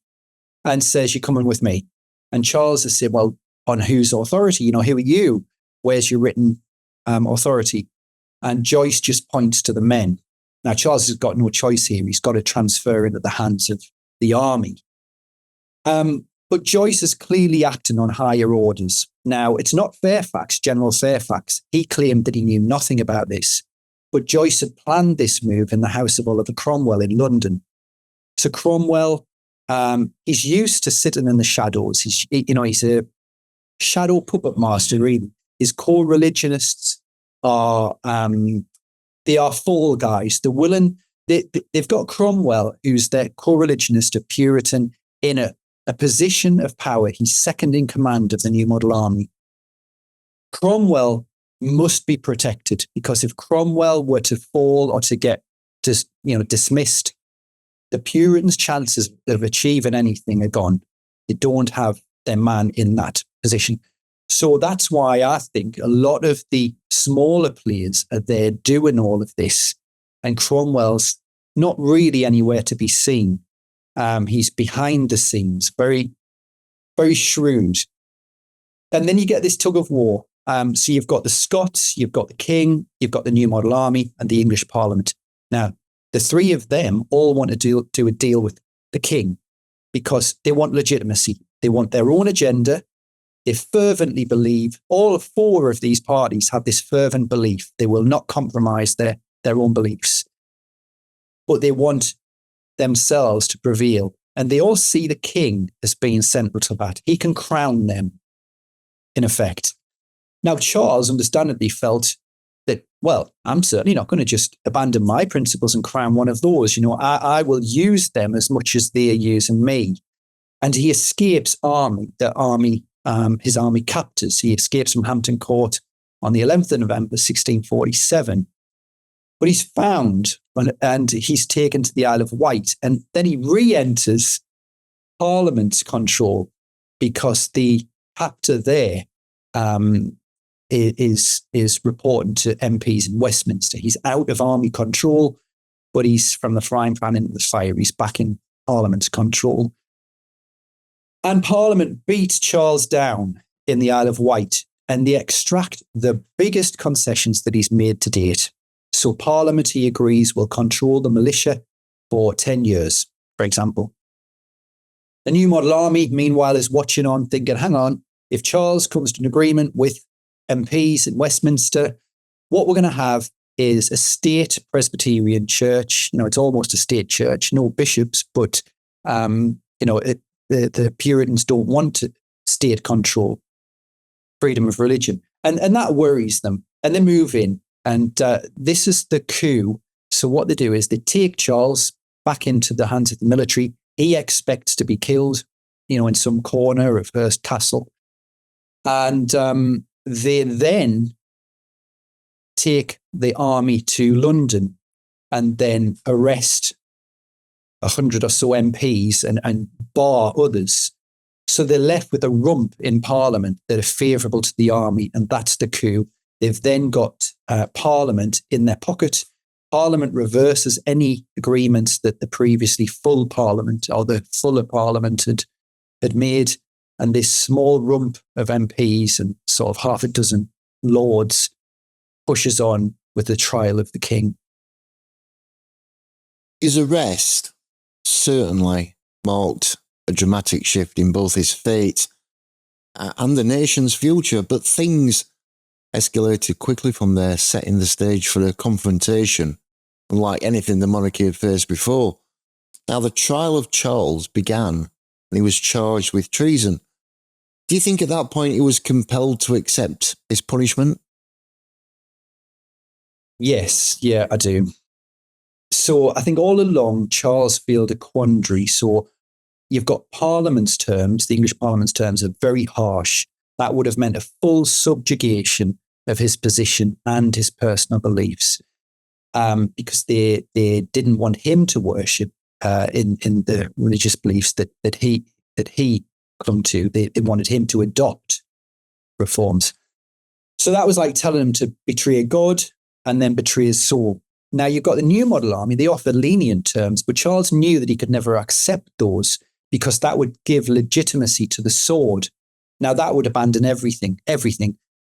and says, "You're coming with me." And Charles has said, "Well, on whose authority? Who are you? Where's your written authority?" And Joyce just points to the men. Now, Charles has got no choice here. He's got to transfer into the hands of the army. But Joyce is clearly acting on higher orders. Now, it's not Fairfax, General Fairfax. He claimed that he knew nothing about this. But Joyce had planned this move in the house of Oliver Cromwell in London. So Cromwell, he's used to sitting in the shadows. He's a shadow puppet master, really. His core religionists are they are fall guys. They're willing. They've got Cromwell, who's their co-religionist, a Puritan, in a position of power. He's second in command of the New Model Army. Cromwell must be protected, because if Cromwell were to fall or to get dismissed, the Puritans' chances of achieving anything are gone. They don't have their man in that position. So that's why I think a lot of the smaller players are there doing all of this, and Cromwell's not really anywhere to be seen. He's behind the scenes, very, very shrewd. And then you get this tug of war. So you've got the Scots, you've got the king, you've got the New Model Army, and the English Parliament. Now, the three of them all want to do a deal with the king because they want legitimacy. They want their own agenda. They fervently believe, all four of these parties have this fervent belief. They will not compromise their own beliefs. But they want themselves to prevail. And they all see the king as being central to that. He can crown them, in effect. Now, Charles understandably felt that, well, I'm certainly not going to just abandon my principles and crown one of those. I will use them as much as they are using me. And he escapes his army captors. He escapes from Hampton Court on the 11th of November, 1647. But he's found and he's taken to the Isle of Wight. And then he re-enters Parliament's control because the captor there is reporting to MPs in Westminster. He's out of army control, but he's from the frying pan into the fire. He's back in Parliament's control. And Parliament beats Charles down in the Isle of Wight, and they extract the biggest concessions that he's made to date. So Parliament, he agrees, will control the militia for 10 years. for example. The New Model Army, meanwhile, is watching on, thinking, hang on, if Charles comes to an agreement with MPs in Westminster, what we're going to have is a state Presbyterian church. It's almost a state church, no bishops, but, the Puritans don't want state control, freedom of religion. And that worries them. And they move in. And this is the coup. So what they do is they take Charles back into the hands of the military. He expects to be killed, in some corner of Hurst Castle. And they then take the army to London and then arrest 100 or so MPs and bar others. So they're left with a rump in Parliament that are favourable to the army, and that's the coup. They've then got Parliament in their pocket. Parliament reverses any agreements that the previously full Parliament or the fuller Parliament had made, and this small rump of MPs and sort of half a dozen lords pushes on with the trial of the king. His arrest certainly marked a dramatic shift in both his fate and the nation's future, but things escalated quickly from there, setting the stage for a confrontation unlike anything the monarchy had faced before. Now, the trial of Charles began and he was charged with treason. Do you think at that point he was compelled to accept his punishment? Yes, yeah, I do. So I think all along Charles felt a quandary. So you've got Parliament's terms, the English Parliament's terms are very harsh. That would have meant a full subjugation of his position and his personal beliefs, because they didn't want him to worship in the religious beliefs that he clung to. They wanted him to adopt reforms. So that was like telling him to betray God and then betray his soul. Now you've got the New Model Army. They offer lenient terms, but Charles knew that he could never accept those because that would give legitimacy to the sword. Now that would abandon everything.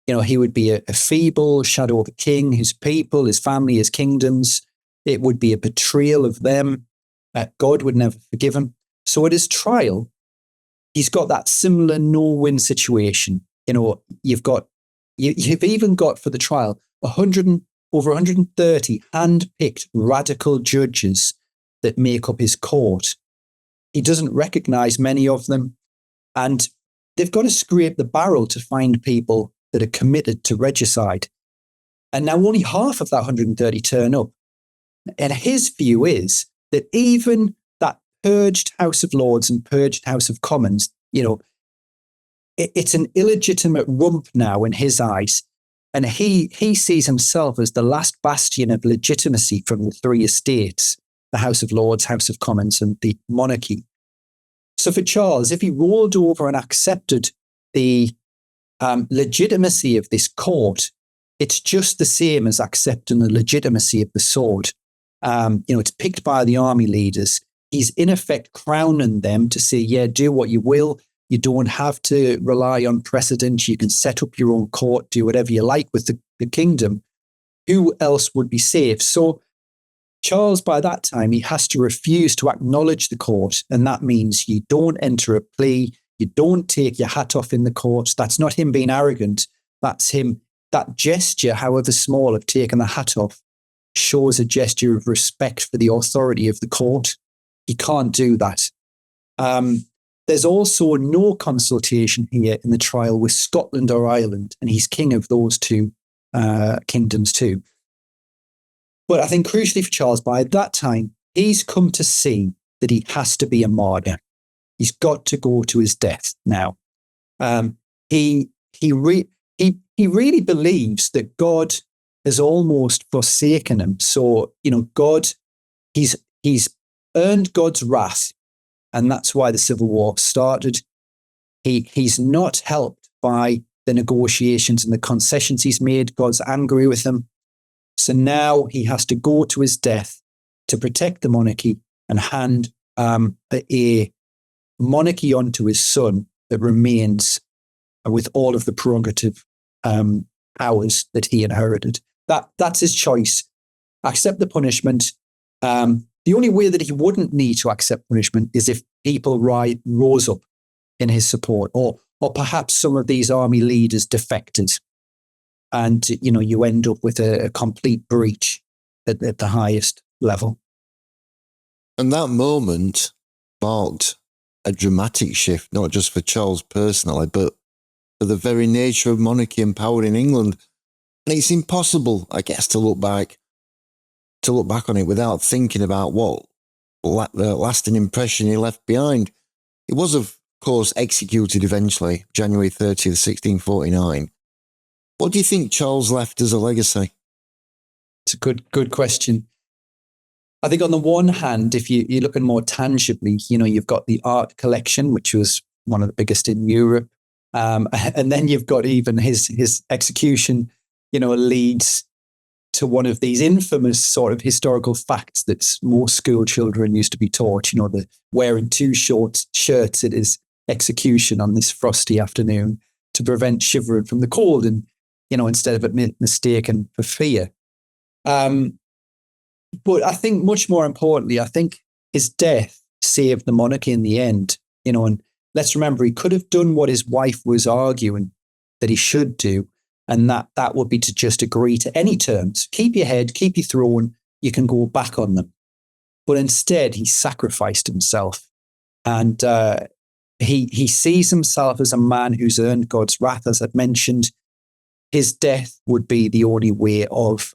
He would be a feeble shadow of a king, his people, his family, his kingdoms. It would be a betrayal of them. God would never forgive him. So at his trial, he's got that similar no-win situation. You've even got for the trial over 130 hand-picked radical judges that make up his court. He doesn't recognize many of them, and they've got to scrape the barrel to find people that are committed to regicide. And now only half of that 130 turn up. And his view is that even that purged House of Lords and purged House of Commons, it's an illegitimate rump now in his eyes. And he sees himself as the last bastion of legitimacy from the three estates, the House of Lords, House of Commons, and the monarchy. So for Charles, if he rolled over and accepted the legitimacy of this court, it's just the same as accepting the legitimacy of the sword. It's picked by the army leaders. He's in effect crowning them to say, yeah, do what you will. You don't have to rely on precedent. You can set up your own court, do whatever you like with the kingdom. Who else would be safe? So Charles, by that time, he has to refuse to acknowledge the court. And that means you don't enter a plea. You don't take your hat off in the court. That's not him being arrogant. That's him. That gesture, however small, of taking the hat off shows a gesture of respect for the authority of the court. He can't do that. There's also no consultation here in the trial with Scotland or Ireland, and he's king of those two kingdoms too. But I think crucially for Charles, by that time, he's come to see that he has to be a martyr. He's got to go to his death now. He really believes that God has almost forsaken him. So, God, he's earned God's wrath. And that's why the Civil War started. He's not helped by the negotiations and the concessions he's made. God's angry with him. So now he has to go to his death to protect the monarchy and hand a monarchy onto his son that remains with all of the prerogative powers that he inherited. That's his choice. Accept the punishment, The only way that he wouldn't need to accept punishment is if people rose up in his support, or perhaps some of these army leaders defected, and you end up with a complete breach at the highest level. And that moment marked a dramatic shift, not just for Charles personally, but for the very nature of monarchy and power in England. And it's impossible, I guess, to look back on it without thinking about what lasting impression he left behind. He was, of course, executed eventually, January 30th, 1649. What do you think Charles left as a legacy? It's a good question. I think on the one hand, if you're looking more tangibly, you've got the art collection, which was one of the biggest in Europe. And then you've got even his execution, leads to one of these infamous sort of historical facts that most school children used to be taught, the wearing two short shirts at his execution on this frosty afternoon to prevent shivering from the cold, and, instead of it mistaken for fear. But I think much more importantly, I think his death saved the monarchy in the end, and let's remember, he could have done what his wife was arguing that he should do, and that would be to just agree to any terms. Keep your head, keep your throne, you can go back on them. But instead, he sacrificed himself, and he sees himself as a man who's earned God's wrath, as I've mentioned. His death would be the only way of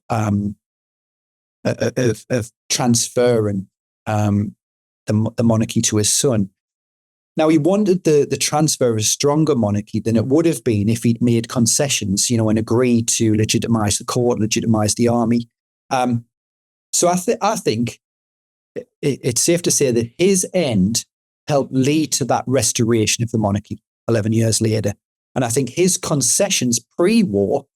transferring the monarchy to his son. Now, he wanted the transfer of a stronger monarchy than it would have been if he'd made concessions, and agreed to legitimize the court, legitimize the army. So I think it's safe to say that his end helped lead to that restoration of the monarchy 11 years later. And I think his concessions pre-war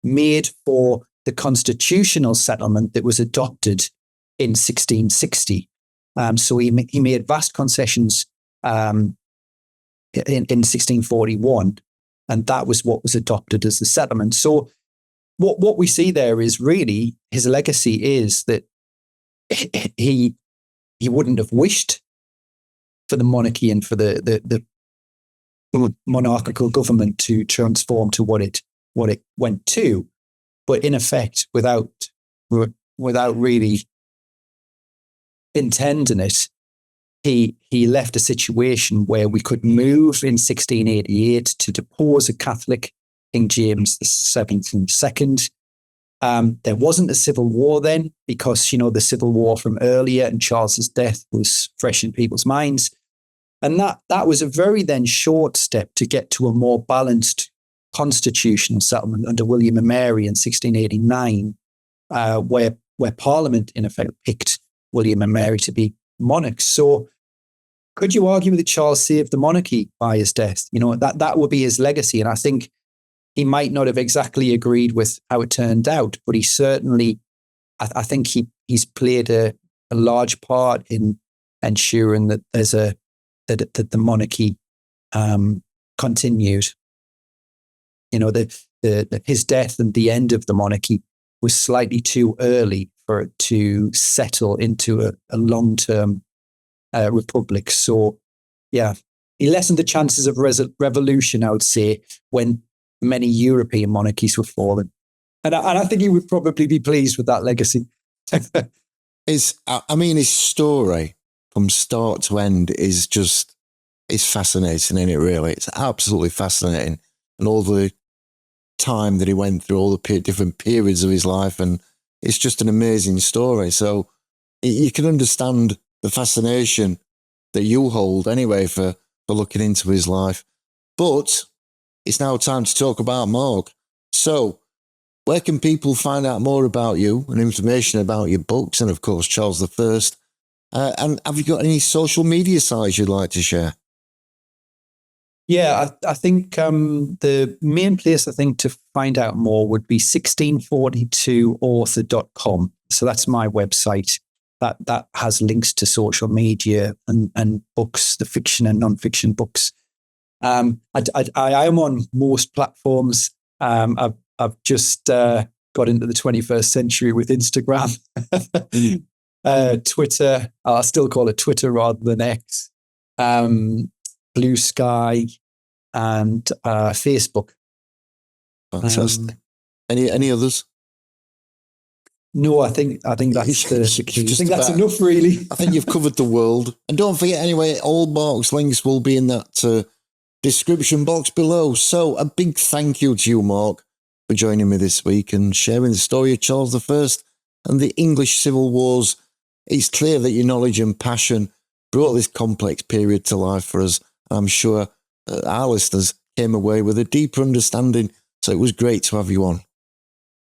made for the constitutional settlement that was adopted in 1660. So he made vast concessions in 1641, and that was what was adopted as the settlement. So what we see there is really his legacy is that he wouldn't have wished for the monarchy and for the monarchical government to transform to what it went to, but in effect, without really intending it, he left a situation where we could move in 1688 to depose a Catholic, King James VII and II. There wasn't a civil war then because, the civil war from earlier and Charles's death was fresh in people's minds. And that was a very then short step to get to a more balanced constitutional settlement under William and Mary in 1689, where Parliament, in effect, picked William and Mary to be monarchs. So could you argue that Charles saved the monarchy by his death? That would be his legacy. And I think he might not have exactly agreed with how it turned out, but he certainly, I think he's played a large part in ensuring that that the monarchy continued. His death and the end of the monarchy was slightly too early for it to settle into a long-term republic. So, yeah, he lessened the chances of revolution, I would say, when many European monarchies were falling. And I think he would probably be pleased with that legacy. His story from start to end is fascinating, isn't it, really? It's absolutely fascinating. And all the time that he went through, all the different periods of his life, and it's just an amazing story. So you can understand the fascination that you hold anyway for looking into his life. But it's now time to talk about Mark. So where can people find out more about you and information about your books and, of course, Charles I? And have you got any social media sites you'd like to share? Yeah, I think the main place, to find out more would be 1642author.com. So that's my website. That has links to social media and books, the fiction and non-fiction books. I am on most platforms. I've just got into the 21st century with Instagram. Twitter. I still call it Twitter rather than X. Blue Sky and Facebook. Fantastic. Any others? No, I think that's That's enough, really. I think you've covered the world. And don't forget, anyway, all Mark's links will be in that description box below. So a big thank you to you, Mark, for joining me this week and sharing the story of Charles I and the English Civil Wars. It's clear that your knowledge and passion brought this complex period to life for us. I'm sure our listeners came away with a deeper understanding. So it was great to have you on.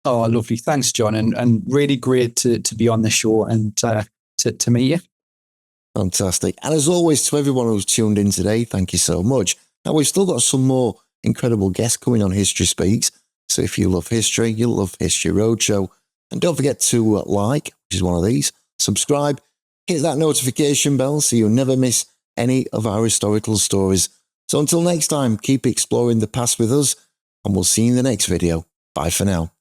Oh, lovely. Thanks, John. And really great to be on the show and to meet you. Fantastic. And as always, to everyone who's tuned in today, thank you so much. Now, we've still got some more incredible guests coming on History Speaks. So if you love history, you'll love History Roadshow. And don't forget to like, which is one of these, subscribe, hit that notification bell so you'll never miss any of our historical stories. So until next time, keep exploring the past with us, and we'll see you in the next video. Bye for now.